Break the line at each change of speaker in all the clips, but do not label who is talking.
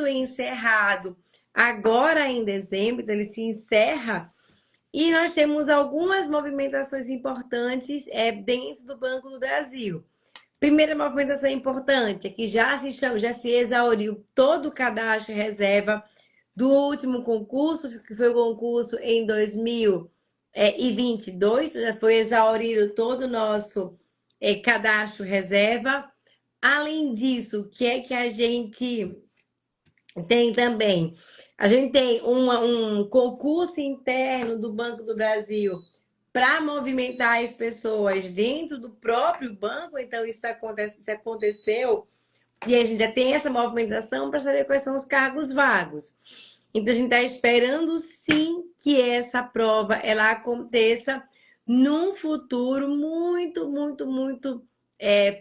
encerrado agora em dezembro, então ele se encerra. E nós temos algumas movimentações importantes dentro do Banco do Brasil. Primeira movimentação importante é que já se exauriu todo o cadastro reserva do último concurso, que foi o concurso em 2022, já foi exaurido todo o nosso cadastro reserva. Além disso, o que é que a gente tem também? A gente tem um concurso interno do Banco do Brasil para movimentar as pessoas dentro do próprio banco, então isso aconteceu e a gente já tem essa movimentação para saber quais são os cargos vagos. Então a gente está esperando sim que essa prova ela aconteça num futuro muito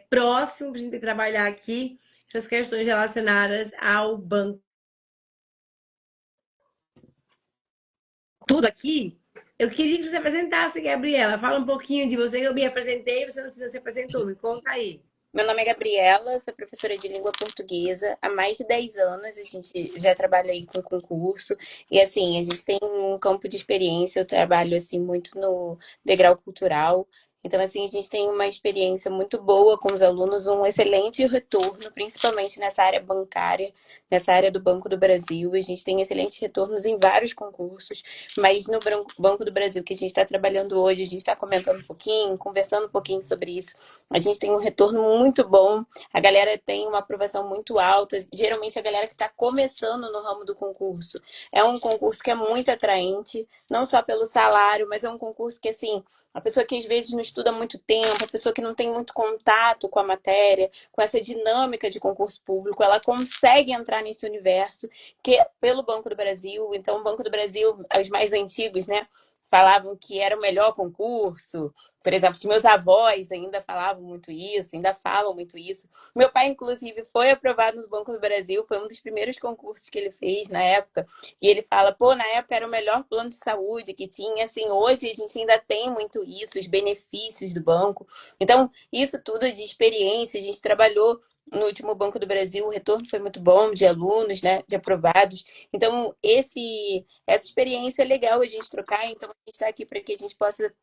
próximo para a gente trabalhar aqui essas questões relacionadas ao banco. Tudo aqui. Eu queria que você apresentasse, Gabriela. Fala um pouquinho de você. Eu me apresentei, você não se apresentou. Me conta aí.
Meu nome é Gabriela, sou professora de língua portuguesa há mais de 10 anos. A gente já trabalha aí com concurso e assim, a gente tem um campo de experiência. Eu trabalho assim muito no degrau cultural. Então assim, a gente tem uma experiência muito boa com os alunos, um excelente retorno, principalmente nessa área bancária, nessa área do Banco do Brasil. A gente tem excelentes retornos em vários concursos, mas no Banco do Brasil que a gente está trabalhando hoje, a gente está comentando um pouquinho, conversando um pouquinho sobre isso. A gente tem um retorno muito bom, a galera tem uma aprovação muito alta. Geralmente a galera que está começando no ramo do concurso é um concurso que é muito atraente, não só pelo salário, mas é um concurso que, assim, a pessoa que às vezes não estuda muito tempo, a pessoa que não tem muito contato com a matéria, com essa dinâmica de concurso público, ela consegue entrar nesse universo que é pelo Banco do Brasil. Então, o Banco do Brasil, os mais antigos, né? Falavam que era o melhor concurso. Por exemplo, os meus avós ainda falavam muito isso, ainda falam muito isso. Meu pai, inclusive, foi aprovado no Banco do Brasil, foi um dos primeiros concursos que ele fez na época. E ele fala, pô, na época era o melhor plano de saúde que tinha. Assim, hoje a gente ainda tem muito isso, os benefícios do banco. Então, isso tudo de experiência, a gente trabalhou no último Banco do Brasil, o retorno foi muito bom de alunos, né, de aprovados. Então, essa experiência é legal a gente trocar. Então, a gente está aqui para que a gente possa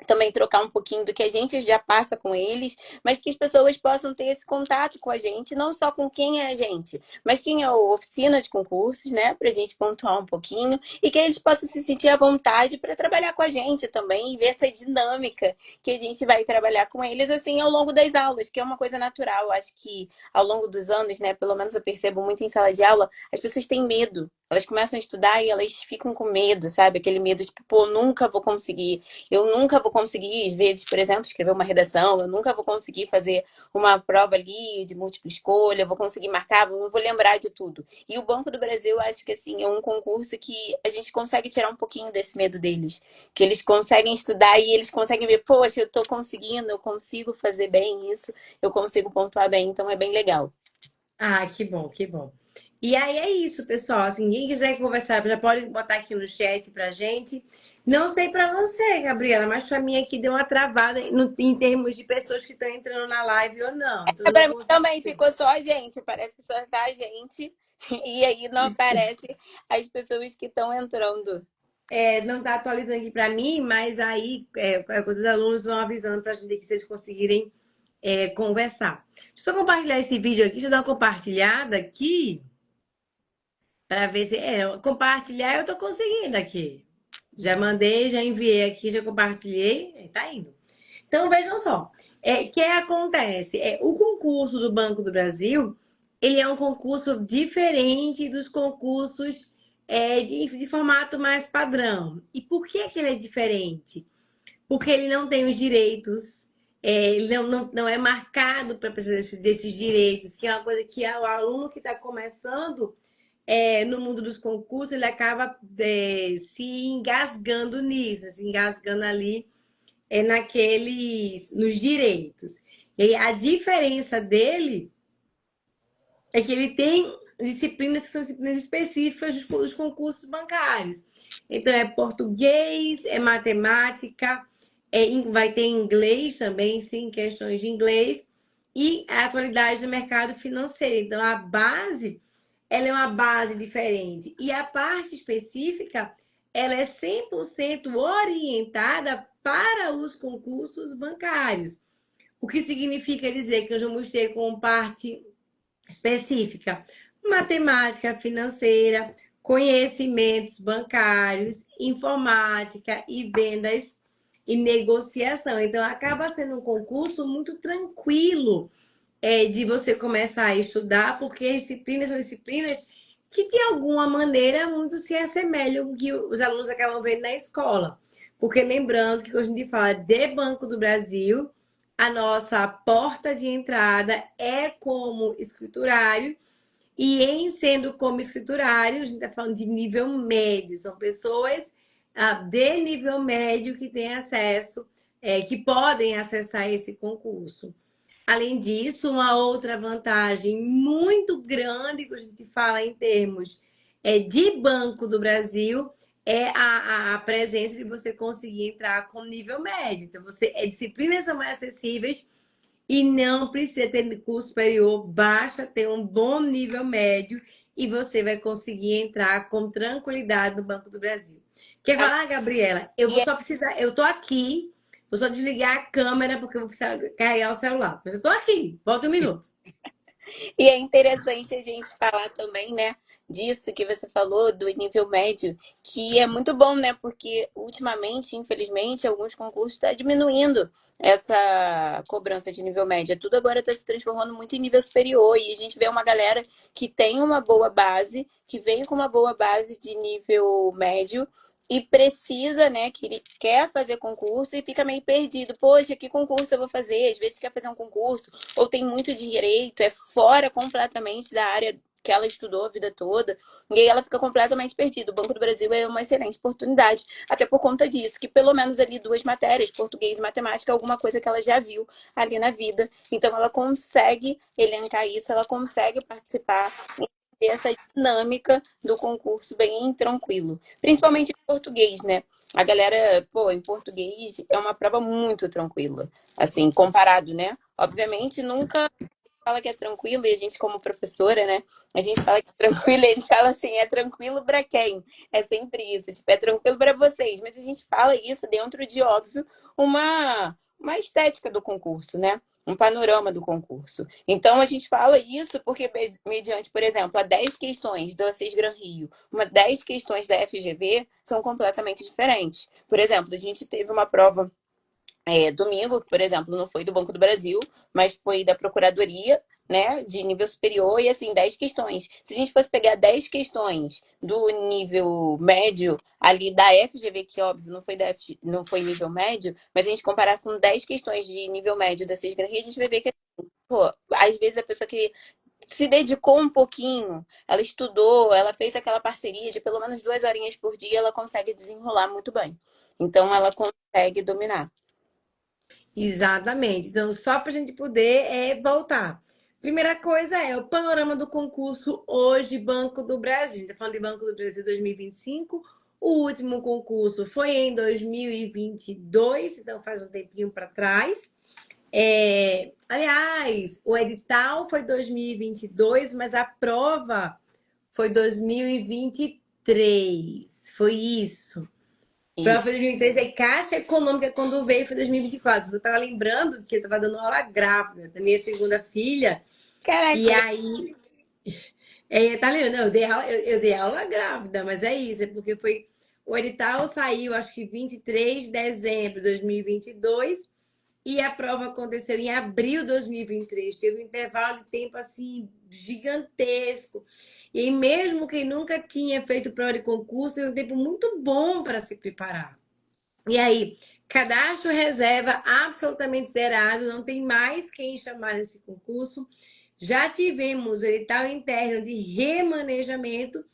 também trocar um pouquinho do que a gente já passa com eles, mas que as pessoas possam ter esse contato com a gente, não só com quem é a gente, mas quem é a oficina de concursos, né? Para a gente pontuar um pouquinho e que eles possam se sentir à vontade para trabalhar com a gente também e ver essa dinâmica que a gente vai trabalhar com eles assim ao longo das aulas, que é uma coisa natural. Eu acho que ao longo dos anos, né? Pelo menos eu percebo muito em sala de aula, as pessoas têm medo. Elas começam a estudar e elas ficam com medo, sabe? Aquele medo de, pô, nunca vou conseguir. Eu nunca vou conseguir, às vezes, por exemplo, escrever uma redação, eu nunca vou conseguir fazer uma prova ali de múltipla escolha, vou conseguir marcar, não vou lembrar de tudo. E o Banco do Brasil, eu acho que assim, é um concurso que a gente consegue tirar um pouquinho desse medo deles, que eles conseguem estudar e eles conseguem ver, poxa, eu tô conseguindo, eu consigo fazer bem isso, eu consigo pontuar bem, então é bem legal.
Ah, que bom, que bom. E aí é isso, pessoal. Assim, quem quiser conversar, já pode botar aqui no chat pra gente. Não sei pra você, Gabriela, mas pra mim aqui deu uma travada em termos de pessoas que estão entrando na live ou não. Então eu não
Para mim
consigo
também
ver.
ficou só a gente, parece que só tá a gente. E aí não aparece as pessoas que estão entrando.
Não tá atualizando aqui pra mim, mas aí os alunos vão avisando pra gente aqui se eles conseguirem conversar. Deixa eu compartilhar esse vídeo aqui, deixa eu dar uma compartilhada aqui para ver se. Compartilhar eu tô conseguindo aqui. Já mandei, já enviei aqui, já compartilhei, tá indo. Então vejam só, o que acontece? O concurso do Banco do Brasil, ele é um concurso diferente dos concursos de formato mais padrão. E por que que ele é diferente? Porque ele não tem os direitos, ele não é marcado para precisar desses direitos, que é uma coisa que o aluno que está começando no mundo dos concursos, ele acaba se engasgando nisso, se engasgando ali nos direitos. E aí, a diferença dele é que ele tem disciplinas que são disciplinas específicas dos concursos bancários. Então, é português, é matemática, vai ter inglês também, sim, questões de inglês, e a atualidade do mercado financeiro. Então, a base ela é uma base diferente. E a parte específica, ela é 100% orientada para os concursos bancários. O que significa dizer que nós vamos ter como parte específica matemática financeira, conhecimentos bancários, informática e vendas e negociação. Então, acaba sendo um concurso muito tranquilo de você começar a estudar, porque as disciplinas são disciplinas que, de alguma maneira, muito se assemelham com o que os alunos acabam vendo na escola. Porque lembrando que quando a gente fala de Banco do Brasil, a nossa porta de entrada é como escriturário, e em sendo como escriturário, a gente está falando de nível médio, são pessoas de nível médio que têm acesso, que podem acessar esse concurso. Além disso, uma outra vantagem muito grande que a gente fala em termos de Banco do Brasil é a presença de você conseguir entrar com nível médio. Então, disciplinas são mais acessíveis e não precisa ter curso superior, basta ter um bom nível médio e você vai conseguir entrar com tranquilidade no Banco do Brasil. Quer falar, Gabriela? Eu vou
E
só precisar, eu tô aqui, vou só desligar a câmera porque eu vou precisar carregar o celular. Mas eu tô aqui, volta um minuto.
E é interessante a gente falar também, né, disso que você falou, do nível médio, que é muito bom, né, porque ultimamente, infelizmente, alguns concursos estão diminuindo essa cobrança de nível médio. Tudo agora está se transformando muito em nível superior e a gente vê uma galera que tem uma boa base, que veio com uma boa base de nível médio e precisa, né, que ele quer fazer concurso e fica meio perdido. Poxa, que concurso eu vou fazer? Às vezes quer fazer um concurso ou tem muito direito, é fora completamente da área que ela estudou a vida toda, e aí ela fica completamente perdida. O Banco do Brasil é uma excelente oportunidade, até por conta disso, que pelo menos ali duas matérias, português e matemática, é alguma coisa que ela já viu ali na vida. Então ela consegue elencar isso, ela consegue participar ter essa dinâmica do concurso bem tranquilo. Principalmente em português, né? A galera, pô, em português é uma prova muito tranquila. Assim, comparado, né? Obviamente, nunca fala que é tranquilo, e a gente, como professora, né? A gente fala que é tranquilo, e eles falam assim, é tranquilo para quem? É sempre isso, tipo, é tranquilo para vocês, mas a gente fala isso dentro de, óbvio, uma estética do concurso, né? Um panorama do concurso. Então, a gente fala isso porque, mediante, por exemplo, a 10 questões do Assis Gran Rio, 10 questões da FGV são completamente diferentes. Por exemplo, a gente teve uma prova domingo, que, por exemplo, não foi do Banco do Brasil, mas foi da Procuradoria, né, de nível superior, e assim, 10 questões. Se a gente fosse pegar 10 questões do nível médio, ali da FGV, que óbvio não foi, não foi nível médio, mas a gente comparar com 10 questões de nível médio da Cisgra Rio, a gente vai ver que, pô, às vezes a pessoa que se dedicou um pouquinho, ela estudou, ela fez aquela parceria de pelo menos 2 horinhas por dia, ela consegue desenrolar muito bem. Então, ela consegue dominar.
Exatamente. Então, só para a gente poder voltar. Primeira coisa é o panorama do concurso hoje, Banco do Brasil. A gente está falando de Banco do Brasil 2025. O último concurso foi em 2022, então faz um tempinho para trás. Aliás, o edital foi 2022, mas a prova foi 2023. Foi isso. Prova foi
Isso.
2023, aí Caixa Econômica, quando veio, foi 2024. Eu tava lembrando que eu tava dando aula grávida da minha segunda filha. E
Caraca,
aí, tá lembrando? Não, eu dei aula grávida, mas é isso, é porque foi. O edital saiu, acho que 23 de dezembro de 2022, e a prova aconteceu em abril de 2023. Teve um intervalo de tempo assim gigantesco. E aí, mesmo quem nunca tinha feito prova de concurso, teve um tempo muito bom para se preparar. E aí, cadastro reserva absolutamente zerado, não tem mais quem chamar nesse concurso. Já tivemos o edital interno de remanejamento,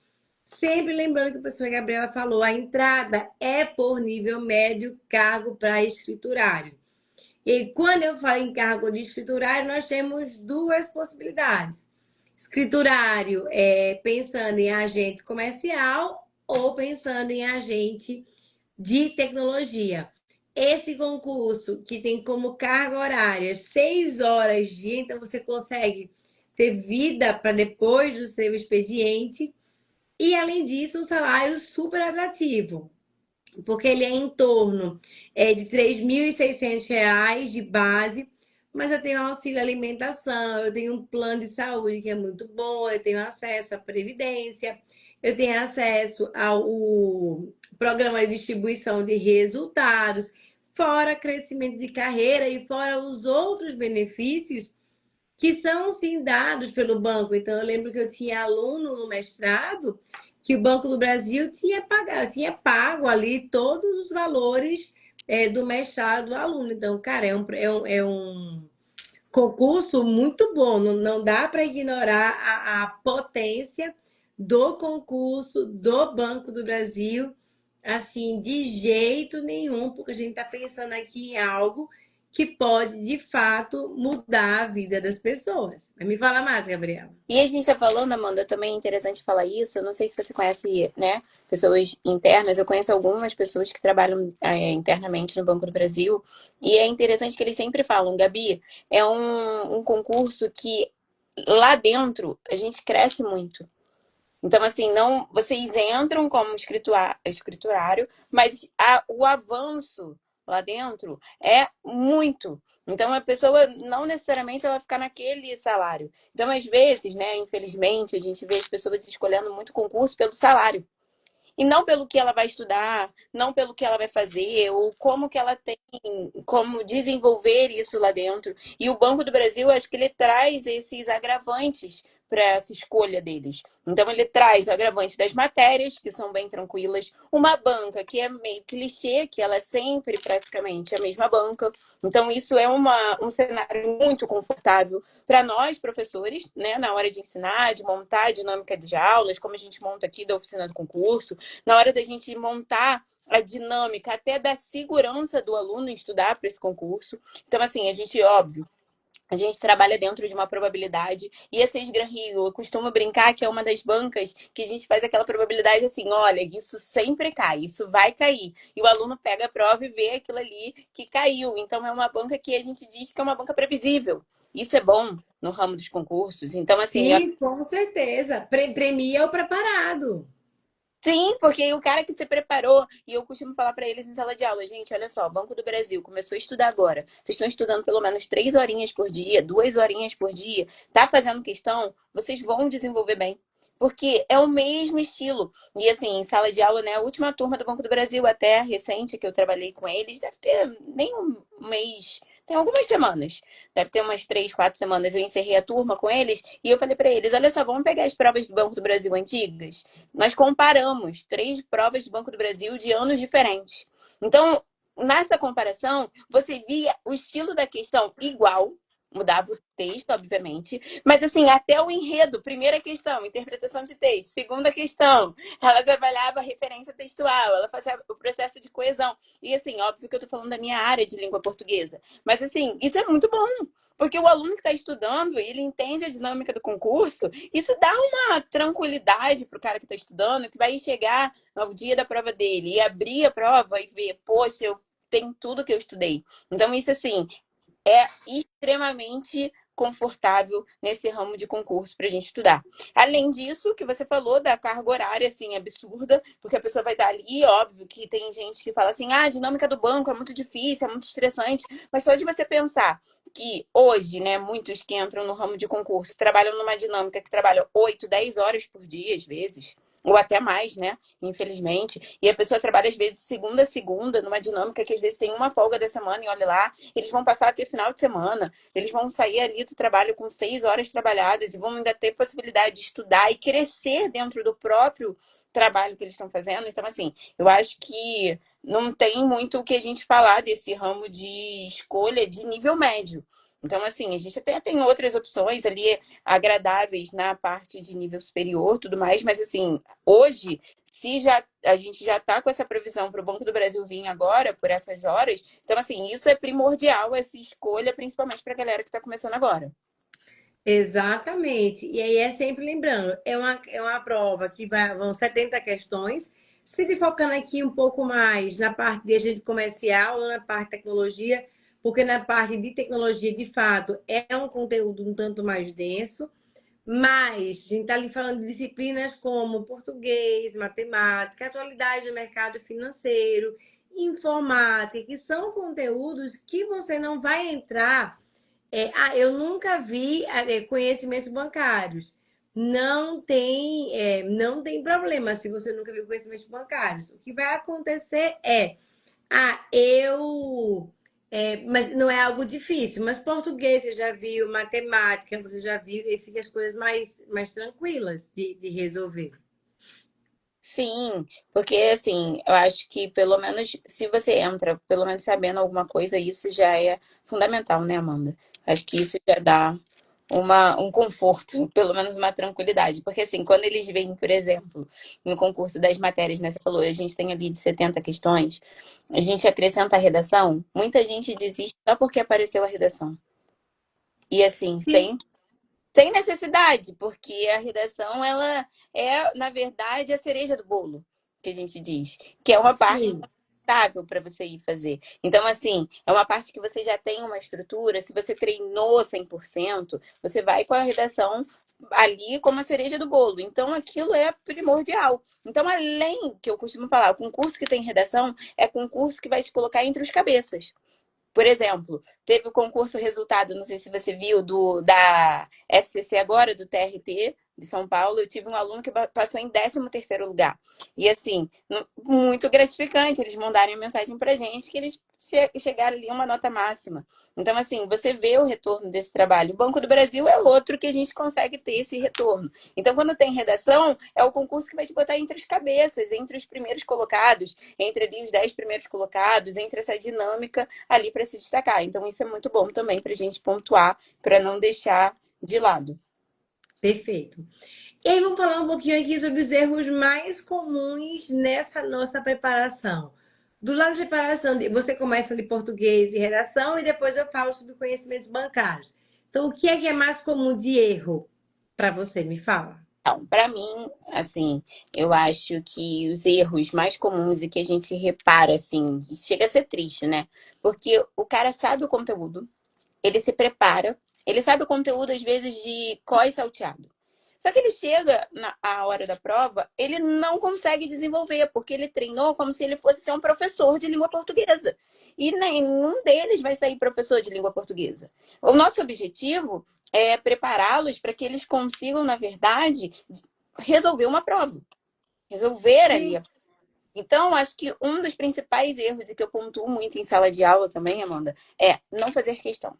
sempre lembrando que a professora Gabriela falou, a entrada é por nível médio, cargo para escriturário. E quando eu falo em cargo de escriturário, nós temos duas possibilidades. Escriturário pensando em agente comercial ou pensando em agente de tecnologia. Esse concurso que tem como carga horária 6 horas dia, então você consegue ter vida para depois do seu expediente. E, além disso, um salário super atrativo, porque ele é em torno de R$ 3.600 de base, mas eu tenho auxílio alimentação, eu tenho um plano de saúde que é muito bom, eu tenho acesso à previdência, eu tenho acesso ao programa de distribuição de resultados, fora crescimento de carreira e fora os outros benefícios que são sim dados pelo banco. Então, eu lembro que eu tinha aluno no mestrado que o Banco do Brasil tinha pago ali todos os valores do mestrado do aluno. Então, cara, é um concurso muito bom. Não, não dá para ignorar a potência do concurso do Banco do Brasil, assim, de jeito nenhum, porque a gente está pensando aqui em algo que pode, de fato, mudar a vida das pessoas. Mas me fala mais, Gabriela.
E a gente está falando, Amanda, também é interessante falar isso. Eu não sei se você conhece, né, pessoas internas. Eu conheço algumas pessoas que trabalham internamente no Banco do Brasil. E é interessante que eles sempre falam, Gabi, é um concurso que lá dentro a gente cresce muito. Então, assim, não, vocês entram como escriturário, mas o avanço lá dentro é muito. Então, a pessoa não necessariamente ela vai ficar naquele salário. Então, às vezes, né, infelizmente, a gente vê as pessoas escolhendo muito concurso pelo salário. E não pelo que ela vai estudar, não pelo que ela vai fazer, ou como que ela tem como desenvolver isso lá dentro. E o Banco do Brasil, acho que ele traz esses agravantes para essa escolha deles. Então, ele traz agravante das matérias, que são bem tranquilas, uma banca que é meio clichê, que ela é sempre praticamente a mesma banca. Então, isso é um cenário muito confortável para nós, professores, né, na hora de ensinar, de montar a dinâmica de aulas, como a gente monta aqui da oficina do concurso, na hora da gente montar a dinâmica até da segurança do aluno em estudar para esse concurso. Então, assim, a gente, óbvio, a gente trabalha dentro de uma probabilidade. E a Seis Gran Rio, eu costumo brincar que é uma das bancas que a gente faz aquela probabilidade assim, olha, isso sempre cai, isso vai cair. E o aluno pega a prova e vê aquilo ali que caiu. Então, é uma banca que a gente diz que é uma banca previsível. Isso é bom no ramo dos concursos. Então, assim,
Sim, com certeza. Premia o preparado.
sim, porque o cara que se preparou, e eu costumo falar para eles em sala de aula, gente, olha só, Banco do Brasil começou a estudar agora. Vocês estão estudando pelo menos 3 horinhas por dia, 2 horinhas por dia, tá fazendo questão, vocês vão desenvolver bem. Porque é o mesmo estilo. E assim, em sala de aula, né? A última turma do Banco do Brasil, até recente, que eu trabalhei com eles, deve ter nem um mês, tem algumas semanas. Deve ter umas 3, 4 semanas. Eu encerrei a turma com eles e eu falei para eles: olha só, vamos pegar as provas do Banco do Brasil antigas. Nós comparamos 3 provas do Banco do Brasil de anos diferentes. Então, nessa comparação, você via o estilo da questão igual, mudava o texto, obviamente, mas assim, até o enredo, primeira questão, interpretação de texto, segunda questão, ela trabalhava a referência textual, ela fazia o processo de coesão. E assim, óbvio que eu tô falando da minha área de língua portuguesa, mas assim, isso é muito bom. Porque o aluno que está estudando, ele entende a dinâmica do concurso, isso dá uma tranquilidade para o cara que está estudando, que vai chegar no dia da prova dele e abrir a prova e ver, poxa, eu tenho tudo que eu estudei. Então, isso assim, é extremamente confortável nesse ramo de concurso para a gente estudar. Além disso, que você falou da carga horária, assim, absurda, porque a pessoa vai estar ali, óbvio que tem gente que fala assim, ah, a dinâmica do banco é muito difícil, é muito estressante, mas só de você pensar que hoje, né, muitos que entram no ramo de concurso trabalham numa dinâmica que trabalha 8, 10 horas por dia, às vezes, ou até mais, né? Infelizmente. E a pessoa trabalha, às vezes, segunda a segunda, numa dinâmica que às vezes tem uma folga da semana, e olha lá, eles vão passar a ter final de semana, eles vão sair ali do trabalho com 6 horas trabalhadas e vão ainda ter possibilidade de estudar e crescer dentro do próprio trabalho que eles estão fazendo. Então, assim, eu acho que não tem muito o que a gente falar desse ramo de escolha de nível médio. Então, assim, a gente até tem outras opções ali agradáveis na parte de nível superior, tudo mais, mas assim, hoje, se já a gente já está com essa previsão para o Banco do Brasil vir agora por essas horas, então assim, isso é primordial, essa escolha, principalmente para a galera que está começando agora.
Exatamente. E aí é sempre lembrando, é uma prova que vão 70 questões, se focando aqui um pouco mais na parte de agente comercial ou na parte de tecnologia, porque na parte de tecnologia, de fato, é um conteúdo um tanto mais denso. Mas a gente está ali falando de disciplinas como português, matemática, atualidade do mercado financeiro, informática, que são conteúdos que você não vai entrar. Eu nunca vi conhecimentos bancários. Não tem problema se você nunca viu conhecimentos bancários. O que vai acontecer mas não é algo difícil. Mas português você já viu, matemática você já viu, e fica as coisas mais tranquilas de resolver.
Sim, porque assim, eu acho que pelo menos se você entra, pelo menos sabendo alguma coisa, isso já é fundamental, né, Amanda? Acho que isso já dá um conforto, pelo menos uma tranquilidade. Porque assim, quando eles vêm, por exemplo, no concurso das matérias, né, você falou, a gente tem ali de 70 questões, a gente acrescenta a redação, muita gente desiste só porque apareceu a redação. E assim,
Sim,
sem necessidade, porque a redação, ela é, na verdade, a cereja do bolo, que a gente diz, que é uma parte
sim.
confortável para você ir fazer. Então, assim, é uma parte que você já tem uma estrutura, se você treinou 100%, você vai com a redação ali como a cereja do bolo. Então, aquilo é primordial. Então, além que eu costumo falar, o concurso que tem redação é concurso que vai te colocar entre os cabeças. Por exemplo, teve o concurso resultado, não sei se você viu, da FCC agora, do TRT de São Paulo. Eu tive um aluno que passou em 13º lugar. E assim, muito gratificante eles mandarem mensagem pra gente que eles chegaram ali a uma nota máxima. Então, assim, você vê o retorno desse trabalho. O Banco do Brasil é outro que a gente consegue ter esse retorno. Então, quando tem redação, é o concurso que vai te botar entre as cabeças, entre os primeiros colocados, entre ali os 10 primeiros colocados, entre essa dinâmica ali para se destacar. Então, isso é muito bom também para a gente pontuar, para não deixar de lado.
Perfeito. E aí, vamos falar um pouquinho aqui sobre os erros mais comuns nessa nossa preparação. Do lado de preparação, você começa de português e redação, e depois eu falo sobre conhecimentos bancários. Então, o que é mais comum de erro para você? Me fala.
Então, para mim, assim, eu acho que os erros mais comuns e que a gente repara, assim, chega a ser triste, né? Porque o cara sabe o conteúdo, ele se prepara, ele sabe o conteúdo, às vezes, de có e salteado. Só que ele chega na a hora da prova, ele não consegue desenvolver, porque ele treinou como se ele fosse ser um professor de língua portuguesa. E nenhum deles vai sair professor de língua portuguesa. O nosso objetivo é prepará-los para que eles consigam, na verdade, resolver uma prova. Resolver ali.
Sim,
Então, acho que um dos principais erros, e que eu pontuo muito em sala de aula também, Amanda, é não fazer questão.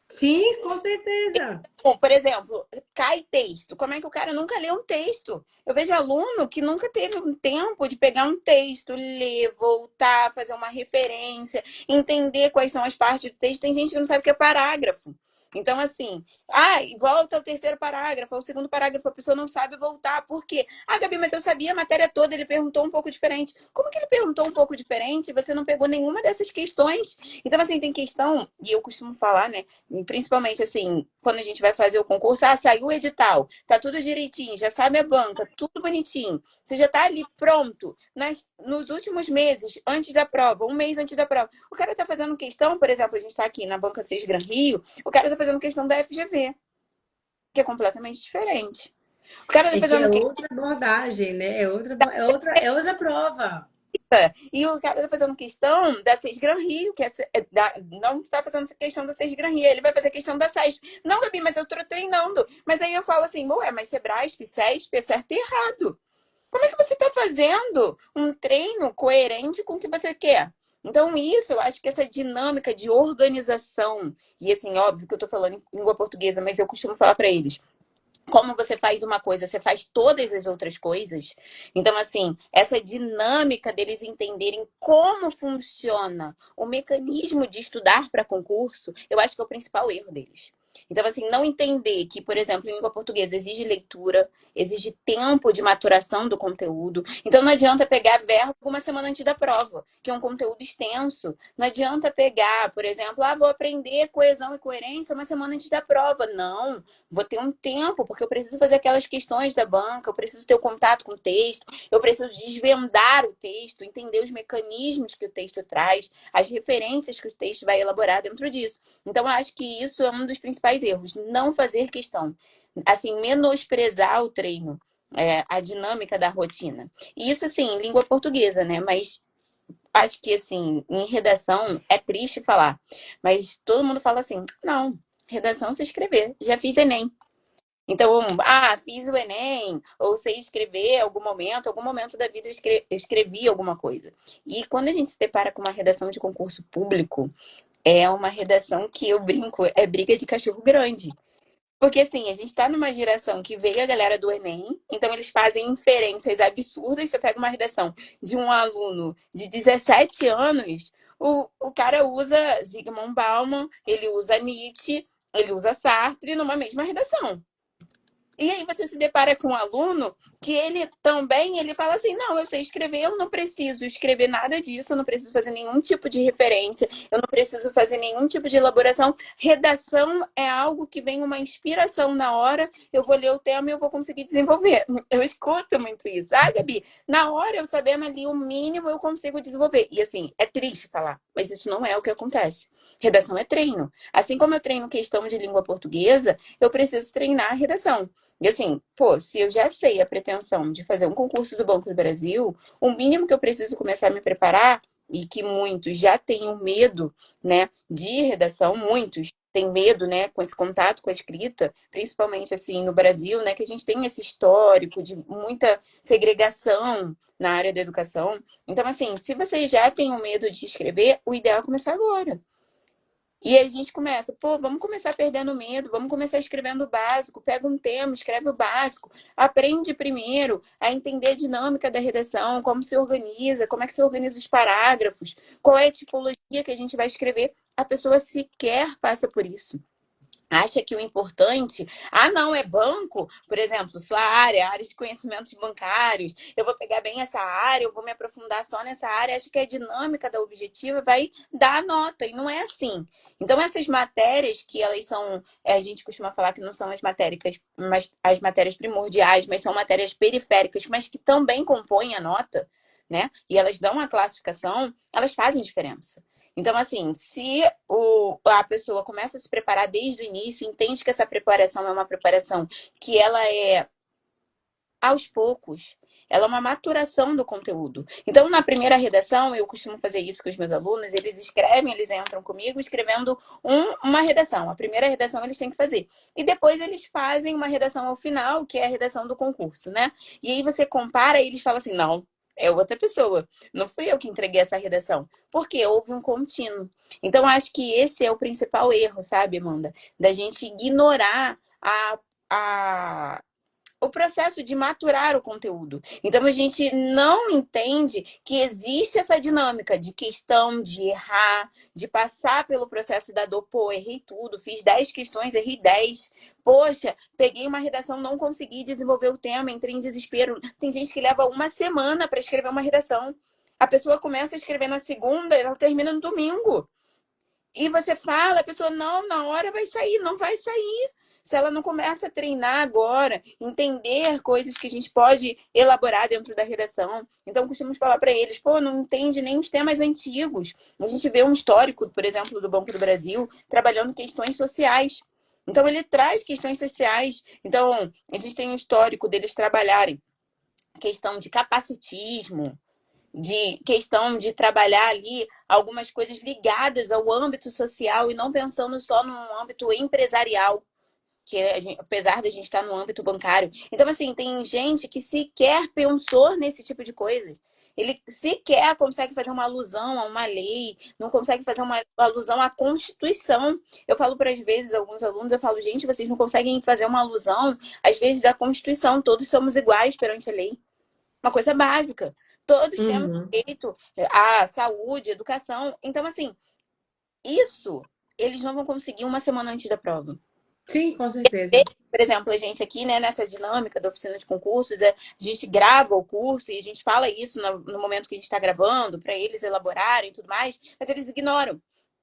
sim, com certeza.
Bom, por exemplo, cai texto. Como é que o cara nunca lê um texto? Eu vejo aluno que nunca teve um tempo de pegar um texto, ler, voltar, fazer uma referência, entender quais são as partes do texto. Tem gente que não sabe o que é parágrafo. Então, assim, volta ao terceiro parágrafo, ao segundo parágrafo, a pessoa não sabe voltar. Por quê? Ah, Gabi, mas eu sabia a matéria toda, ele perguntou um pouco diferente. Como que ele perguntou um pouco diferente e você não pegou nenhuma dessas questões? Então, assim, tem questão, e eu costumo falar, né? Principalmente assim, quando a gente vai fazer o concurso, saiu o edital, tá tudo direitinho, já sabe a banca, tudo bonitinho. Você já tá ali pronto. Nos últimos meses, antes da prova, um mês antes da prova, o cara tá fazendo questão, por exemplo, a gente tá aqui na banca 6 Gran Rio, o cara tá fazendo questão da FGV, que é completamente diferente. O cara tá
É que é
fazendo
outra abordagem, né? É outra prova.
E o cara tá fazendo questão da Seis Gran Rio, que não tá fazendo questão da Seis Gran Rio, ele vai fazer questão da SESP. Não, Gabi, mas eu tô treinando. Mas aí eu falo assim, ué, mas Sebrasp, SESP é certo e errado. Como é que você tá fazendo um treino coerente com o que você quer? Então, isso, eu acho que essa dinâmica de organização, e assim, óbvio que eu tô falando em língua portuguesa, mas eu costumo falar para eles, como você faz uma coisa, você faz todas as outras coisas. Então, assim, essa dinâmica deles entenderem como funciona o mecanismo de estudar para concurso, eu acho que é o principal erro deles. Então, assim, não entender que, por exemplo, em língua portuguesa exige leitura, exige tempo de maturação do conteúdo. Então, não adianta pegar verbo uma semana antes da prova, que é um conteúdo extenso. Não adianta pegar, por exemplo, vou aprender coesão e coerência uma semana antes da prova. Não, vou ter um tempo, porque eu preciso fazer aquelas questões da banca, eu preciso ter o contato com o texto, eu preciso desvendar o texto, entender os mecanismos que o texto traz, as referências que o texto vai elaborar dentro disso. Então, eu acho que isso é um dos principais principais erros. Não fazer questão. Assim, menosprezar o treino, a dinâmica da rotina. E isso, assim, em língua portuguesa, né? Mas acho que, assim, em redação é triste falar. Mas todo mundo fala assim, não, redação é você escrever. Já fiz Enem. Então, fiz o Enem, ou sei escrever algum momento da vida eu escrevi alguma coisa. E quando a gente se depara com uma redação de concurso público, é uma redação que eu brinco, é briga de cachorro grande. Porque assim, a gente tá numa geração que veio a galera do Enem, então eles fazem inferências absurdas. Você pega uma redação de um aluno de 17 anos, o cara usa Zygmunt Bauman, ele usa Nietzsche, ele usa Sartre numa mesma redação. E aí você se depara com um aluno que ele também, ele fala assim, não, eu sei escrever, eu não preciso escrever nada disso, eu não preciso fazer nenhum tipo de referência, eu não preciso fazer nenhum tipo de elaboração. Redação é algo que vem uma inspiração na hora, eu vou ler o tema e eu vou conseguir desenvolver. Eu escuto muito isso. Gabi, na hora eu sabendo ali o mínimo eu consigo desenvolver. E assim, é triste falar, mas isso não é o que acontece. Redação é treino. Assim como eu treino questão de língua portuguesa, eu preciso treinar a redação. E assim, pô, se eu já sei a pretensão de fazer um concurso do Banco do Brasil, o mínimo que eu preciso começar a me preparar, e que muitos já têm medo, né, de redação, muitos têm medo, né, com esse contato com a escrita, principalmente assim no Brasil, né, que a gente tem esse histórico de muita segregação na área da educação. Então, assim, se você já tem o medo de escrever, o ideal é começar agora. E aí a gente começa, pô, vamos começar perdendo medo, vamos começar escrevendo o básico, pega um tema, escreve o básico, aprende primeiro a entender a dinâmica da redação, como se organiza, como é que se organiza os parágrafos, qual é a tipologia que a gente vai escrever. A pessoa sequer passa por isso. Acha que o importante, não, é banco, por exemplo, sua área de conhecimentos bancários, eu vou pegar bem essa área, eu vou me aprofundar só nessa área, acho que a dinâmica da objetiva vai dar a nota, e não é assim. Então, essas matérias que elas são, a gente costuma falar que não são as matérias primordiais, mas são matérias periféricas, mas que também compõem a nota, né? E elas dão a classificação, elas fazem diferença. Então, assim, se a pessoa começa a se preparar desde o início, entende que essa preparação é uma preparação que ela é aos poucos, ela é uma maturação do conteúdo. Então, na primeira redação, eu costumo fazer isso com os meus alunos, eles escrevem, eles entram comigo escrevendo uma redação. A primeira redação eles têm que fazer. E depois eles fazem uma redação ao final, que é a redação do concurso, né? E aí você compara e eles falam assim, não, é outra pessoa. Não fui eu que entreguei essa redação. Porque houve um contínuo. Então, acho que esse é o principal erro, sabe, Amanda? Da gente ignorar o processo de maturar o conteúdo. Então, a gente não entende que existe essa dinâmica de questão, de errar, de passar pelo processo da dor. Pô, errei tudo, fiz 10 questões, errei 10. Poxa, peguei uma redação, não consegui desenvolver o tema, entrei em desespero. Tem gente que leva uma semana para escrever uma redação. A pessoa começa a escrever na segunda, ela termina no domingo. E você fala, a pessoa, não, na hora vai sair, não vai sair. Se ela não começa a treinar agora, entender coisas que a gente pode elaborar dentro da redação. Então, costumamos falar para eles, pô, não entende nem os temas antigos. A gente vê um histórico, por exemplo, do Banco do Brasil, trabalhando questões sociais. Então, ele traz questões sociais. Então, a gente tem um histórico deles trabalharem questão de capacitismo, de questão de trabalhar ali algumas coisas ligadas ao âmbito social e não pensando só no âmbito empresarial, que apesar de a gente estar no âmbito bancário. Então, assim, tem gente que sequer pensou nesse tipo de coisa. Ele sequer consegue fazer uma alusão a uma lei, não consegue fazer uma alusão à Constituição. Eu falo para, às vezes, alguns alunos, eu falo, gente, vocês não conseguem fazer uma alusão, às vezes, da Constituição. Todos somos iguais perante a lei. Uma coisa básica. Todos temos
Uhum.
direito à saúde, educação. Então, assim, isso eles não vão conseguir uma semana antes da prova.
Sim, com certeza.
Por exemplo, a gente aqui, né, nessa dinâmica da oficina de concursos, a gente grava o curso e a gente fala isso no momento que a gente está gravando, para eles elaborarem e tudo mais, mas eles ignoram.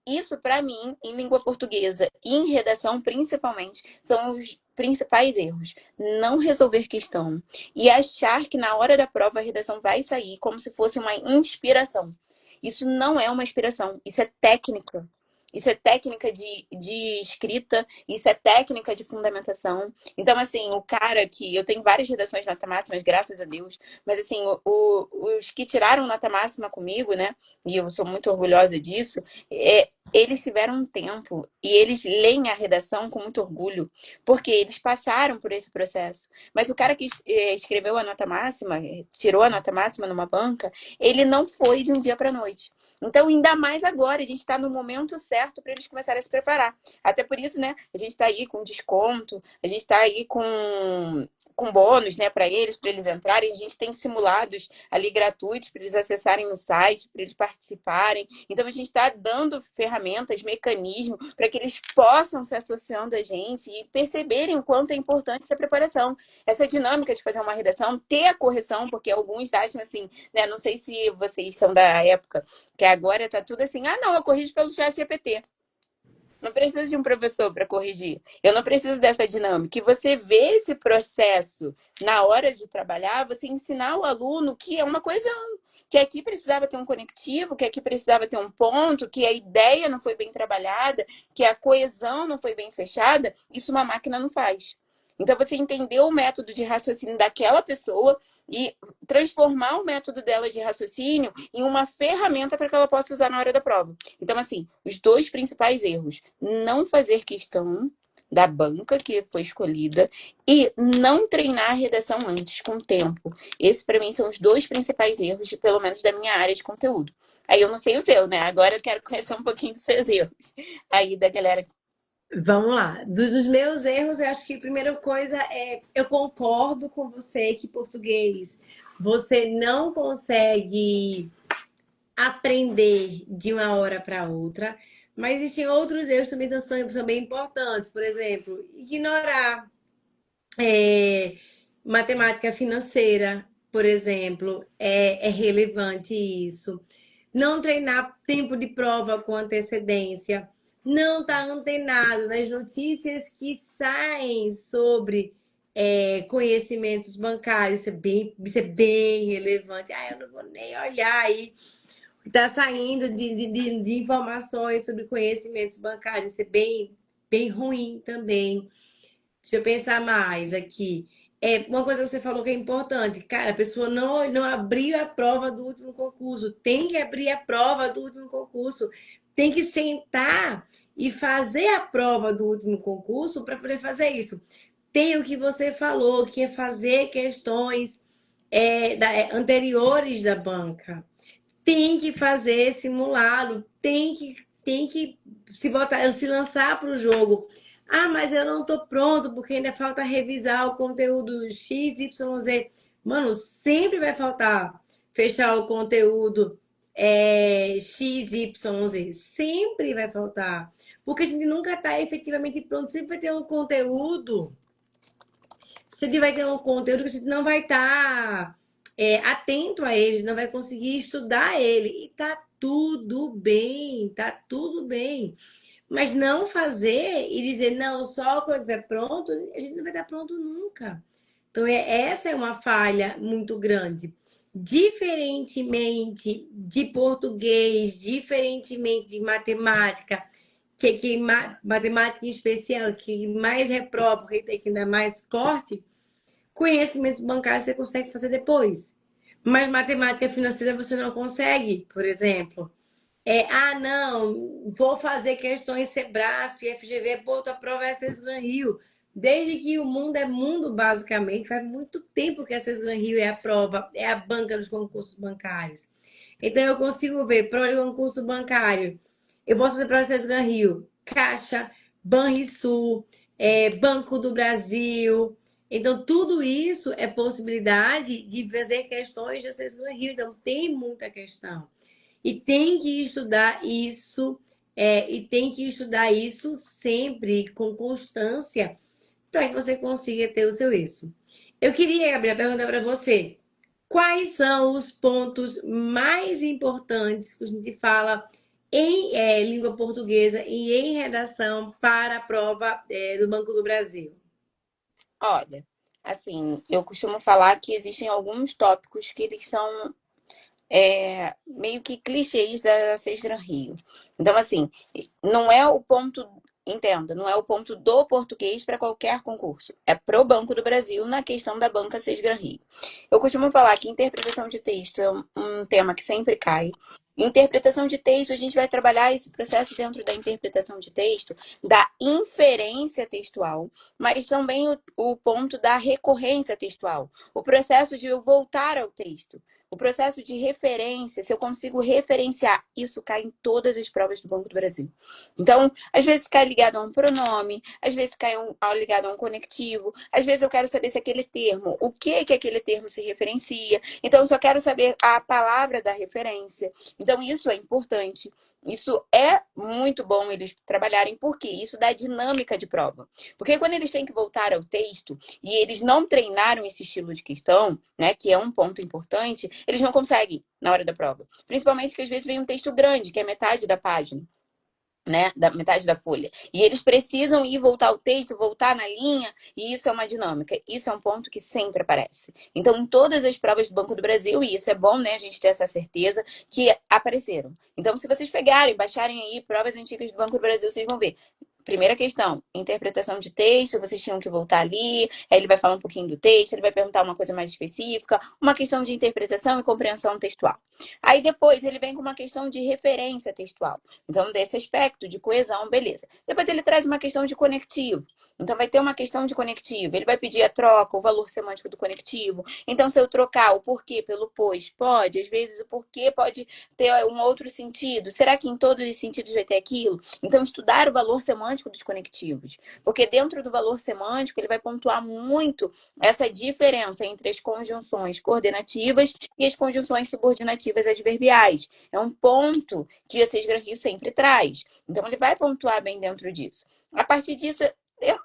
Isso, para mim, em língua portuguesa e em redação, principalmente, são os principais erros. Não resolver questão e achar que na hora da prova a redação vai sair como se fosse uma inspiração. Isso não é uma inspiração, isso é técnica. isso é técnica de escrita, isso é técnica de fundamentação. Então, assim, o cara que. Eu tenho várias redações nota máxima, graças a Deus, mas, assim, os que tiraram nota máxima comigo, né? E eu sou muito orgulhosa disso, eles tiveram um tempo e eles leem a redação com muito orgulho, porque eles passaram por esse processo. Mas o cara que escreveu a nota máxima, tirou a nota máxima numa banca, ele não foi de um dia para noite. Então, ainda mais agora, a gente está no momento certo para eles começarem a se preparar. Até por isso, né? A gente está aí com desconto, a gente está aí com bônus, né, para eles entrarem. A gente tem simulados ali gratuitos para eles acessarem o site, para eles participarem. Então, a gente está dando ferramentas, mecanismos para que eles possam se associando a gente e perceberem o quanto é importante essa preparação. Essa dinâmica de fazer uma redação, ter a correção, porque alguns acham assim, né? Não sei se vocês são da época, que agora tá tudo assim, ah, não, eu corrijo pelo chat GPT. Não preciso de um professor para corrigir. Eu não preciso dessa dinâmica. E você vê esse processo na hora de trabalhar, você ensinar o aluno que é uma coisa que aqui precisava ter um conectivo, que aqui precisava ter um ponto, que a ideia não foi bem trabalhada, que a coesão não foi bem fechada, isso uma máquina não faz. Então, você entendeu o método de raciocínio daquela pessoa e transformar o método dela de raciocínio em uma ferramenta para que ela possa usar na hora da prova. Então, assim, os dois principais erros: não fazer questão da banca que foi escolhida e não treinar a redação antes, com tempo. Esses, para mim, são os dois principais erros, pelo menos da minha área de conteúdo. Aí eu não sei o seu, né? Agora eu quero conhecer um pouquinho dos seus erros. Aí da galera.
Vamos lá. Dos meus erros, eu acho que a primeira coisa é eu concordo com você que português você não consegue aprender de uma hora para outra, mas existem outros erros também que são bem importantes. Por exemplo, ignorar matemática financeira, por exemplo, é relevante isso. Não treinar tempo de prova com antecedência. Não estar antenado nas notícias que saem sobre conhecimentos bancários. Isso é bem relevante. Ah, eu não vou nem olhar aí o que está saindo de informações sobre conhecimentos bancários. Isso é bem ruim também. Deixa eu pensar mais aqui. Uma coisa que você falou que é importante, cara, a pessoa não abriu a prova do último concurso. Tem que abrir a prova do último concurso. Tem que sentar e fazer a prova do último concurso para poder fazer isso. Tem o que você falou, que é fazer questões anteriores da banca. Tem que fazer simulado, tem que se lançar para o jogo. Ah, mas eu não tô pronto porque ainda falta revisar o conteúdo X, Y, Z. Mano, sempre vai faltar fechar o conteúdo X, Y, Z. Sempre vai faltar. Porque a gente nunca tá efetivamente pronto. Sempre vai ter um conteúdo. Sempre vai ter um conteúdo que a gente não vai estar atento a ele, não vai conseguir estudar ele. E tá tudo bem, tá tudo bem. Mas não fazer e dizer, não, só quando estiver pronto, a gente não vai estar pronto nunca. Então, essa é uma falha muito grande. Diferentemente de português, diferentemente de matemática, matemática em especial, que mais reprova, que tem que dar mais corte, conhecimentos bancários você consegue fazer depois. Mas matemática financeira você não consegue, por exemplo. Não, vou fazer questões Sebrasp, FGV, pô, tua prova é a Ceslan Rio. Desde que o mundo é mundo, basicamente, faz muito tempo que a Ceslan Rio é a prova, é a banca dos concursos bancários. Então, eu consigo ver prova de concurso bancário. Eu posso fazer prova de Ceslan Rio, Caixa, Banrisul, Banco do Brasil. Então, tudo isso é possibilidade de fazer questões de Ceslan Rio. Então, tem muita questão. E tem que estudar isso, sempre com constância para que você consiga ter o seu êxito. Eu queria, Gabriela, perguntar para você: quais são os pontos mais importantes que a gente fala em língua portuguesa e em redação para a prova do Banco do Brasil?
Olha, assim, eu costumo falar que existem alguns tópicos que eles são meio que clichês da Sesgran Rio. Então, assim, não é o ponto, entenda, não é o ponto do português para qualquer concurso. É pro Banco do Brasil na questão da banca Sesgran Rio. Eu costumo falar que interpretação de texto é um tema que sempre cai. Interpretação de texto, a gente vai trabalhar esse processo dentro da interpretação de texto, da inferência textual, mas também o ponto da recorrência textual, o processo de eu voltar ao texto. O processo de referência, se eu consigo referenciar, isso cai em todas as provas do Banco do Brasil. Então, às vezes cai ligado a um pronome, às vezes cai ligado a um conectivo, às vezes eu quero saber se aquele termo, o que que aquele termo se referencia. Então, eu só quero saber a palavra da referência. Então, isso é importante. Isso é muito bom eles trabalharem, porque isso dá dinâmica de prova. Porque quando eles têm que voltar ao texto e eles não treinaram esse estilo de questão, né, que é um ponto importante, eles não conseguem na hora da prova. Principalmente que às vezes vem um texto grande, que é metade da página, né, da metade da folha. E eles precisam ir voltar ao texto, voltar na linha, e isso é uma dinâmica. Isso é um ponto que sempre aparece. Então, em todas as provas do Banco do Brasil, e isso é bom, né, a gente ter essa certeza, que apareceram. Então, se vocês pegarem, baixarem aí provas antigas do Banco do Brasil, vocês vão ver. Primeira questão, interpretação de texto, vocês tinham que voltar ali, aí ele vai falar um pouquinho do texto, ele vai perguntar uma coisa mais específica, uma questão de interpretação e compreensão textual. Aí depois ele vem com uma questão de referência textual. Então, desse aspecto de coesão, beleza. Depois ele traz uma questão de conectivo. Então, vai ter uma questão de conectivo. Ele vai pedir a troca, o valor semântico do conectivo. Então, se eu trocar o porquê pelo pois, pode. Às vezes, o porquê pode ter um outro sentido. Será que em todos os sentidos vai ter aquilo? Então, estudar o valor semântico dos conectivos. Porque dentro do valor semântico, ele vai pontuar muito essa diferença entre as conjunções coordenativas e as conjunções subordinativas adverbiais. É um ponto que a Sesgran Rio sempre traz. Então, ele vai pontuar bem dentro disso. A partir disso,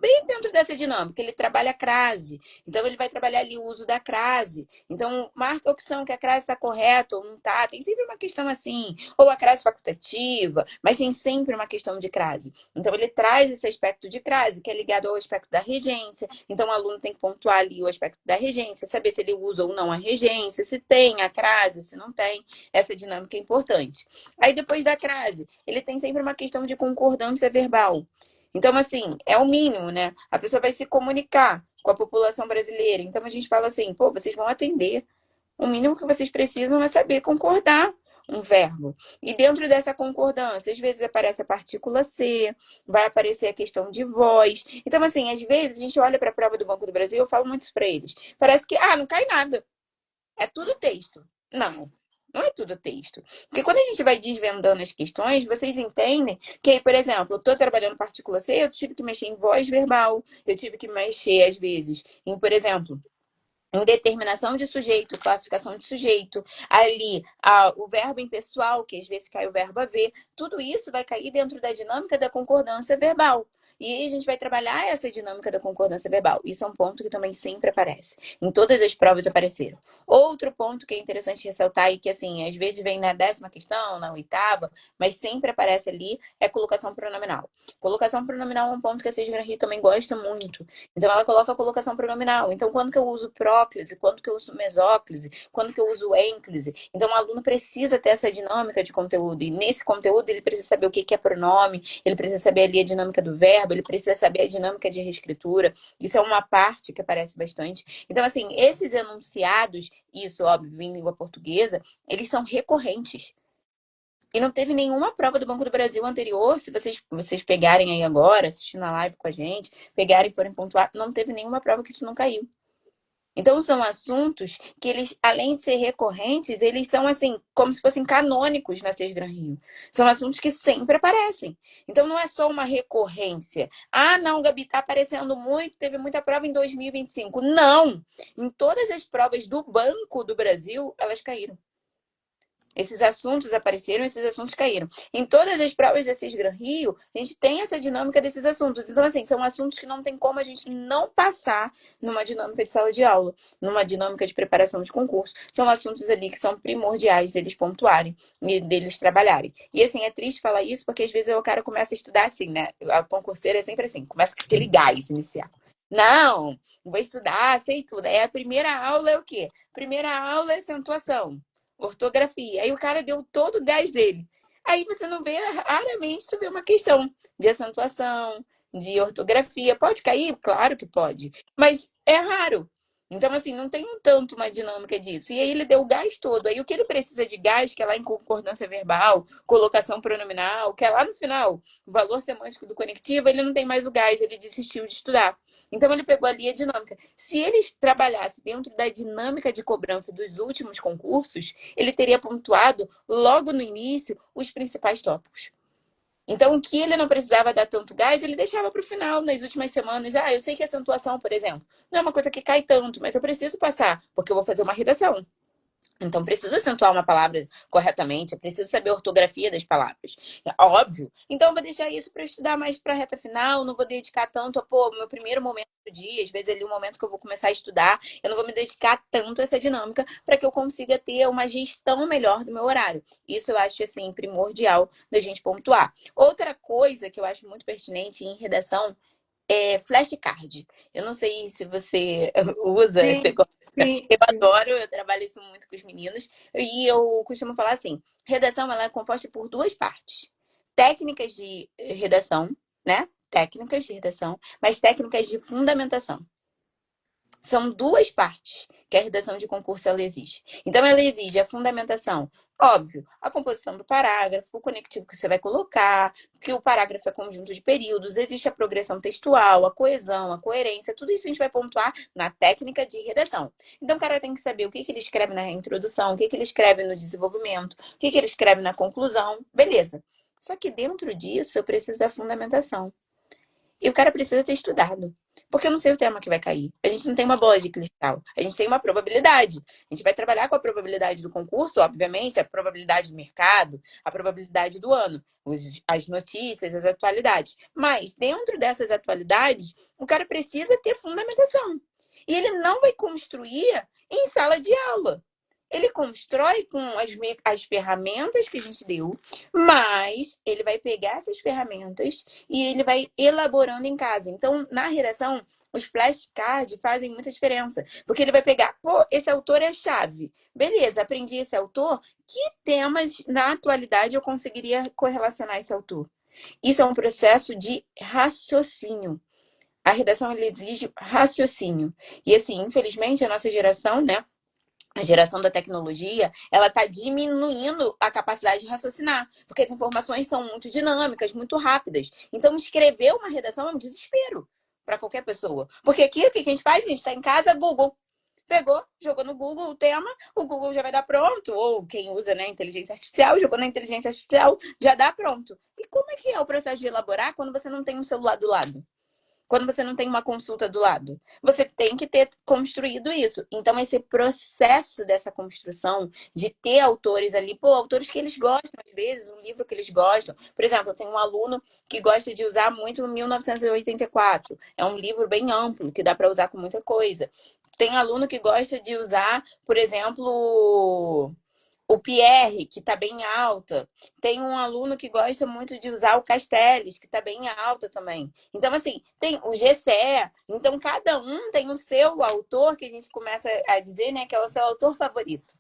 bem dentro dessa dinâmica, ele trabalha a crase. Então, ele vai trabalhar ali o uso da crase. Então, marca a opção que a crase está correta ou não está. Tem sempre uma questão assim. Ou a crase facultativa, mas tem sempre uma questão de crase. Então, ele traz esse aspecto de crase, que é ligado ao aspecto da regência. Então, o aluno tem que pontuar ali o aspecto da regência, saber se ele usa ou não a regência, se tem a crase, se não tem. Essa dinâmica é importante. Aí, depois da crase, ele tem sempre uma questão de concordância verbal. Então, assim, é o mínimo, né? A pessoa vai se comunicar com a população brasileira. Então, a gente fala assim, pô, vocês vão atender. O mínimo que vocês precisam é saber concordar um verbo. E dentro dessa concordância, às vezes aparece a partícula ser, vai aparecer a questão de voz. Então, assim, às vezes a gente olha para a prova do Banco do Brasil, eu falo muito isso para eles. Parece que, não cai nada. É tudo texto. Não. Não é tudo texto. Porque quando a gente vai desvendando as questões, vocês entendem que, por exemplo, eu estou trabalhando partícula C, eu tive que mexer em voz verbal, eu tive que mexer, às vezes, em, por exemplo, em determinação de sujeito, classificação de sujeito, ali o verbo impessoal, que às vezes cai o verbo haver, tudo isso vai cair dentro da dinâmica da concordância verbal. E aí a gente vai trabalhar essa dinâmica da concordância verbal. Isso é um ponto que também sempre aparece. Em todas as provas apareceram. Outro ponto que é interessante ressaltar e que, assim, às vezes vem na 10ª questão, na 8ª, mas sempre aparece ali, é colocação pronominal. Colocação pronominal é um ponto que a Sesgran Rio também gosta muito. Então, ela coloca a colocação pronominal. Então, quando que eu uso próclise, quando que eu uso mesóclise, quando que eu uso ênclise. Então, o aluno precisa ter essa dinâmica de conteúdo. E nesse conteúdo, ele precisa saber o que é pronome, ele precisa saber ali a dinâmica do verbo, ele precisa saber a dinâmica de reescritura. Isso é uma parte que aparece bastante. Então, assim, esses enunciados, isso, óbvio, em língua portuguesa, eles são recorrentes. E não teve nenhuma prova do Banco do Brasil anterior, se vocês pegarem aí agora, assistindo a live com a gente, pegarem e forem pontuar, não teve nenhuma prova que isso não caiu. Então, são assuntos que eles, além de ser recorrentes, eles são, assim, como se fossem canônicos na Sesgran Rio. São assuntos que sempre aparecem. Então, não é só uma recorrência. Não, Gabi, tá aparecendo muito, teve muita prova em 2025. Não! Em todas as provas do Banco do Brasil, elas caíram. Esses assuntos apareceram, esses assuntos caíram. Em todas as provas da Sesgran Rio, a gente tem essa dinâmica desses assuntos. Então, assim, são assuntos que não tem como a gente não passar numa dinâmica de sala de aula, numa dinâmica de preparação de concurso. São assuntos ali que são primordiais deles pontuarem e deles trabalharem. E, assim, é triste falar isso, porque às vezes o cara começa a estudar assim, né? A concurseira é sempre assim, começa com aquele gás inicial. Não, vou estudar, sei tudo. Aí a primeira aula é o quê? Primeira aula é acentuação. ortografia. Aí o cara deu todo o gás dele. Aí você não vê, raramente tu vê uma questão de acentuação, de ortografia. Pode cair? Claro que pode. Mas é raro. Então, assim, não tem tanto uma dinâmica disso. E aí ele deu o gás todo. Aí o que ele precisa de gás, que é lá em concordância verbal, colocação pronominal, que é lá no final, o valor semântico do conectivo, ele não tem mais o gás, ele desistiu de estudar. Então ele pegou ali a dinâmica. Se ele trabalhasse dentro da dinâmica de cobrança dos últimos concursos, ele teria pontuado logo no início os principais tópicos. Então, o que ele não precisava dar tanto gás, ele deixava para o final, nas últimas semanas. Ah, eu sei que a acentuação, por exemplo, não é uma coisa que cai tanto, mas eu preciso passar, porque eu vou fazer uma redação. Então, preciso acentuar uma palavra corretamente, eu preciso saber a ortografia das palavras. É óbvio. Então, eu vou deixar isso para estudar mais para a reta final, não vou dedicar tanto a, pô, meu primeiro momento do dia, às vezes ali o momento que eu vou começar a estudar, eu não vou me dedicar tanto a essa dinâmica para que eu consiga ter uma gestão melhor do meu horário. Isso eu acho, assim, primordial da gente pontuar. Outra coisa que eu acho muito pertinente em redação é flashcard. Eu não sei se você usa, você
Sim,
gosta.
sim,
Eu
sim.
adoro, eu trabalho isso muito com os meninos. E eu costumo falar assim: redação ela é composta por duas partes. Técnicas de redação, né? Técnicas de redação, mas técnicas de fundamentação. São duas partes que a redação de concurso ela exige. Então, ela exige a fundamentação, óbvio, a composição do parágrafo, o conectivo que você vai colocar, que o parágrafo é conjunto de períodos, existe a progressão textual, a coesão, a coerência, tudo isso a gente vai pontuar na técnica de redação. Então, o cara tem que saber o que ele escreve na introdução, o que ele escreve no desenvolvimento, o que ele escreve na conclusão, beleza. Só que dentro disso, eu preciso da fundamentação. E o cara precisa ter estudado. Porque eu não sei o tema que vai cair. A gente não tem uma bola de cristal. A gente tem uma probabilidade. A gente vai trabalhar com a probabilidade do concurso, obviamente, a probabilidade do mercado, a probabilidade do ano, as notícias, as atualidades. Mas, dentro dessas atualidades, o cara precisa ter fundamentação. E ele não vai construir em sala de aula. Ele constrói com as ferramentas que a gente deu, mas ele vai pegar essas ferramentas e ele vai elaborando em casa. Então, na redação, os flashcards fazem muita diferença, porque ele vai pegar, pô, esse autor é chave. Beleza, aprendi esse autor. Que temas na atualidade eu conseguiria correlacionar esse autor? Isso é um processo de raciocínio. A redação ele exige raciocínio. E assim, infelizmente, a nossa geração, né? A geração da tecnologia, ela está diminuindo a capacidade de raciocinar, porque as informações são muito dinâmicas, muito rápidas. Então, escrever uma redação é um desespero para qualquer pessoa. Porque aqui, o que a gente faz? A gente está em casa, Google. Pegou, jogou no Google o tema, o Google já vai dar pronto. Ou quem usa, né, inteligência artificial, jogou na inteligência artificial, já dá pronto. E como é o processo de elaborar quando você não tem um celular do lado? Quando você não tem uma consulta do lado. Você tem que ter construído isso. Então, esse processo dessa construção, de ter autores ali, pô, autores que eles gostam, às vezes, um livro que eles gostam. Por exemplo, eu tenho um aluno que gosta de usar muito 1984. É um livro bem amplo, que dá para usar com muita coisa. Tem aluno que gosta de usar, por exemplo, o Pierre, que está bem alta. Tem um aluno que gosta muito de usar o Castells, que está bem alta também. Então, assim, tem o GCE. Então, cada um tem o seu autor, que a gente começa a dizer, né, que é o seu autor favorito.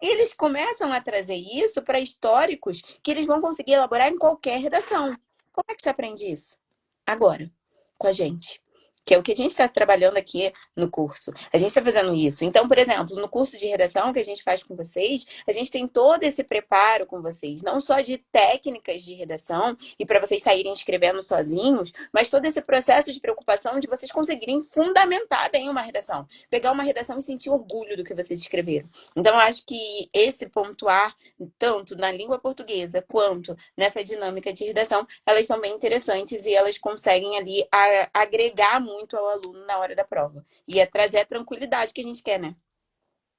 E eles começam a trazer isso para históricos que eles vão conseguir elaborar em qualquer redação. Como é que você aprende isso? Agora, com a gente. Que é o que a gente está trabalhando aqui no curso. A gente está fazendo isso. Então, por exemplo, no curso de redação que a gente faz com vocês, a gente tem todo esse preparo com vocês, não só de técnicas de redação e para vocês saírem escrevendo sozinhos, mas todo esse processo de preocupação de vocês conseguirem fundamentar bem uma redação. Pegar uma redação e sentir orgulho do que vocês escreveram. Então, eu acho que esse pontuar, tanto na língua portuguesa quanto nessa dinâmica de redação, elas são bem interessantes e elas conseguem ali agregar muito ao aluno na hora da prova. E é trazer a tranquilidade que a gente quer, né?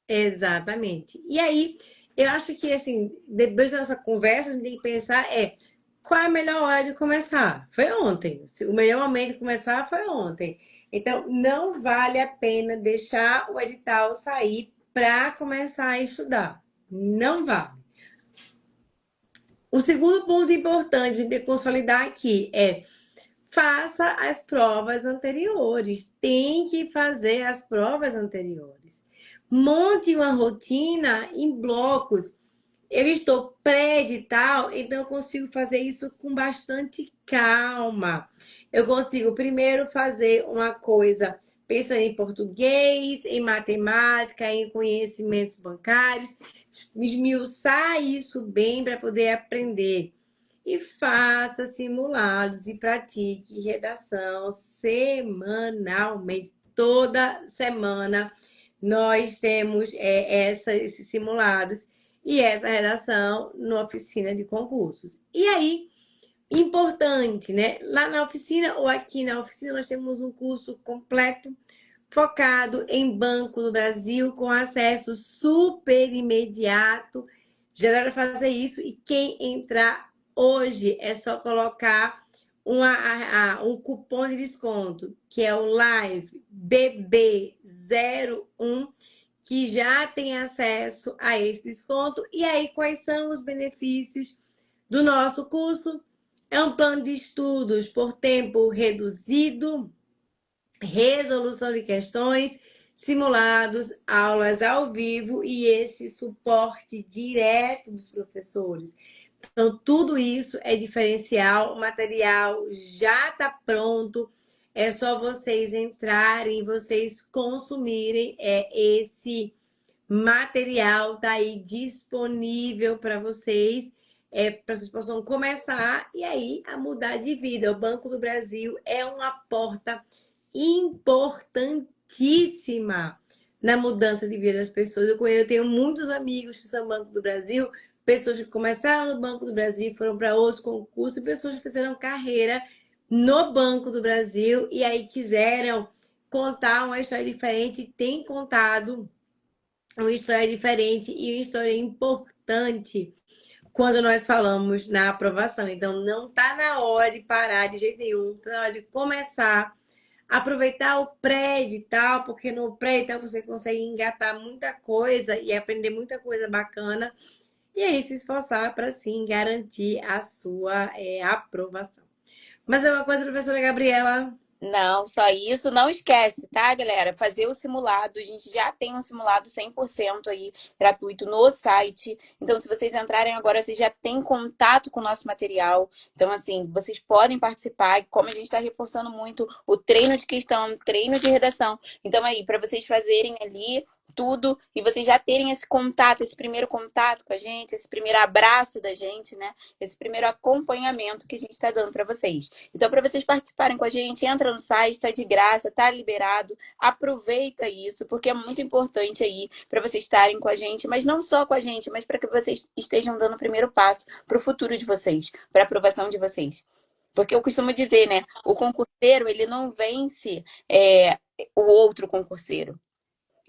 Exatamente. E aí, eu acho que, assim, depois dessa conversa, a gente tem que pensar qual é a melhor hora de começar? Foi ontem. O melhor momento de começar foi ontem. Então, não vale a pena deixar o edital sair para começar a estudar. Não vale. O segundo ponto importante de consolidar aqui é faça as provas anteriores. Tem que fazer as provas anteriores. Monte uma rotina em blocos. Eu estou pré-edital, então eu consigo fazer isso com bastante calma. Eu consigo primeiro fazer uma coisa pensando em português, em matemática, em conhecimentos bancários, esmiuçar isso bem para poder aprender. E faça simulados e pratique redação semanalmente. Toda semana nós temos esses simulados e essa redação na oficina de concursos. E aí, importante, né? Lá na oficina ou aqui na oficina, nós temos um curso completo focado em Banco do Brasil, com acesso super imediato. Já dá para fazer isso. E quem entrar hoje é só colocar um cupom de desconto, que é o Live BB01, que já tem acesso a esse desconto. E aí, quais são os benefícios do nosso curso? É um plano de estudos por tempo reduzido, resolução de questões, simulados, aulas ao vivo e esse suporte direto dos professores. Então, tudo isso é diferencial, o material já está pronto, é só vocês entrarem, vocês consumirem esse material está aí disponível para vocês, para vocês possam começar e aí a mudar de vida. O Banco do Brasil é uma porta importantíssima na mudança de vida das pessoas. Eu tenho muitos amigos que são Banco do Brasil, pessoas que começaram no Banco do Brasil, foram para outros concursos, pessoas que fizeram carreira no Banco do Brasil e aí quiseram contar uma história diferente e têm contado uma história diferente e uma história importante quando nós falamos na aprovação. Então, não está na hora de parar de jeito nenhum, está na hora de começar a aproveitar o pré-edital, porque no pré-edital você consegue engatar muita coisa e aprender muita coisa bacana, e aí se esforçar para sim garantir a sua aprovação. Mas é uma coisa, professora Gabriela.
Não, só isso. Não esquece, tá, galera? Fazer o simulado. A gente já tem um simulado 100% aí gratuito no site. Então, se vocês entrarem agora, vocês já têm contato com o nosso material. Então, assim, vocês podem participar. E como a gente está reforçando muito o treino de questão, treino de redação. Então, aí, para vocês fazerem ali tudo e vocês já terem esse contato, esse primeiro contato com a gente, esse primeiro abraço da gente, né? Esse primeiro acompanhamento que a gente está dando para vocês. Então, para vocês participarem com a gente, entra no site, está de graça, está liberado. Aproveita isso, porque é muito importante aí para vocês estarem com a gente, mas não só com a gente, mas para que vocês estejam dando o primeiro passo para o futuro de vocês, para a aprovação de vocês. Porque eu costumo dizer, né? O concurseiro, ele não vence o outro concurseiro.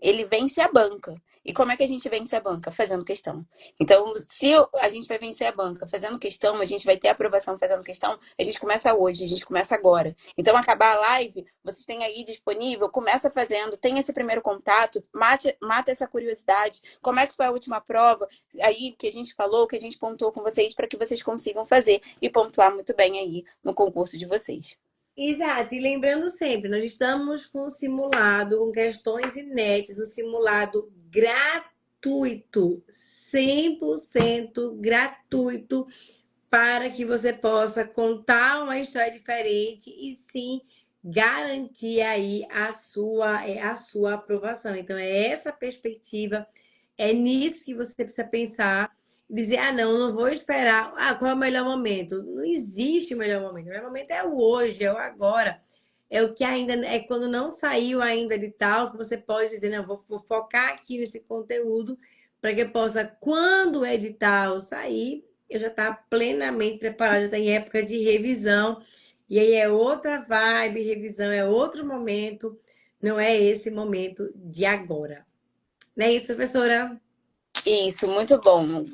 Ele vence a banca. E como é que a gente vence a banca? Fazendo questão. Então, se a gente vai vencer a banca fazendo questão, a gente vai ter aprovação fazendo questão, a gente começa hoje, a gente começa agora. Então, acabar a live, vocês têm aí disponível, começa fazendo, tem esse primeiro contato, mata essa curiosidade. Como é que foi a última prova? Aí que a gente falou, que a gente pontuou com vocês, para que vocês consigam fazer e pontuar muito bem aí no concurso de vocês.
Exato, e lembrando sempre, nós estamos com um simulado, com questões inéditas, um simulado gratuito, 100% gratuito, para que você possa contar uma história diferente e sim garantir aí a sua aprovação. Então, é essa perspectiva, é nisso que você precisa pensar. Dizer, não, não vou esperar. Qual é o melhor momento? Não existe o melhor momento. O melhor momento é o hoje, é o agora. É o que ainda é quando não saiu ainda de tal, que você pode dizer, não, vou focar aqui nesse conteúdo para que eu possa, quando o edital sair, eu já estar plenamente preparada, já estar em época de revisão. E aí é outra vibe, revisão é outro momento, não é esse momento de agora. Não é isso, professora?
Isso, muito bom.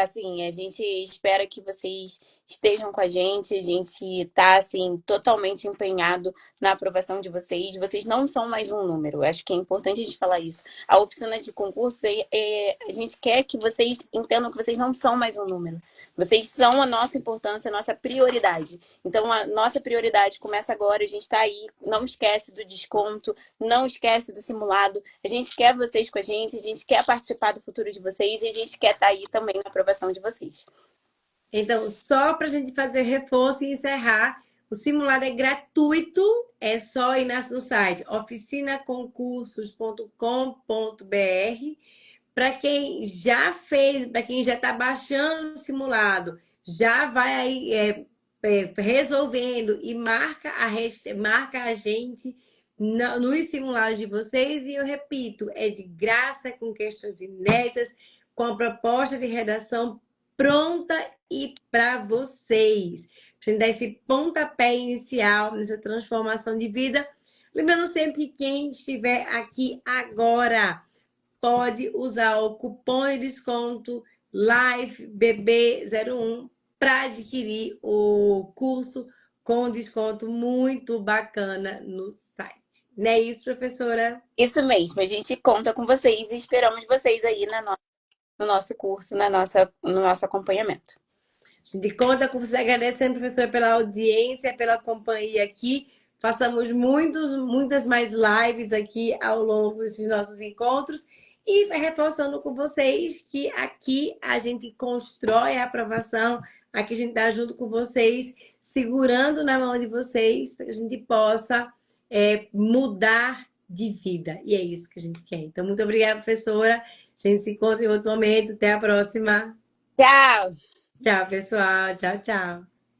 Assim, a gente espera que vocês estejam com a gente está assim totalmente empenhado na aprovação de vocês. Vocês não são mais um número. Acho que é importante a gente falar isso. A oficina de concurso, a gente quer que vocês entendam que vocês não são mais um número. Vocês são a nossa importância, a nossa prioridade. Então, a nossa prioridade começa agora. A gente está aí. Não esquece do desconto, não esquece do simulado. A gente quer vocês com a gente quer participar do futuro de vocês e a gente quer estar aí também na aprovação de vocês.
Então, só para a gente fazer reforço e encerrar, o simulado é gratuito, é só ir no site oficinaconcursos.com.br. Para quem já fez, para quem já está baixando o simulado, já vai aí resolvendo e marca a gente nos simulados de vocês. E eu repito, é de graça, com questões inéditas, com a proposta de redação pronta e para vocês. Para dar esse pontapé inicial nessa transformação de vida. Lembrando sempre que quem estiver aqui agora pode usar o cupom de desconto LIFEBB01 para adquirir o curso com desconto muito bacana no site. Não é isso, professora?
Isso mesmo, a gente conta com vocês e esperamos vocês aí no nosso curso, no nosso acompanhamento.
A gente conta com você, agradecendo, professora, pela audiência, pela companhia aqui. Façamos muitas mais lives aqui ao longo desses nossos encontros. E reforçando com vocês que aqui a gente constrói a aprovação, aqui a gente está junto com vocês, segurando na mão de vocês, para que a gente possa mudar de vida. E é isso que a gente quer. Então, muito obrigada, professora. A gente se encontra em outro momento. Até a próxima.
Tchau!
Tchau, pessoal. Tchau, tchau.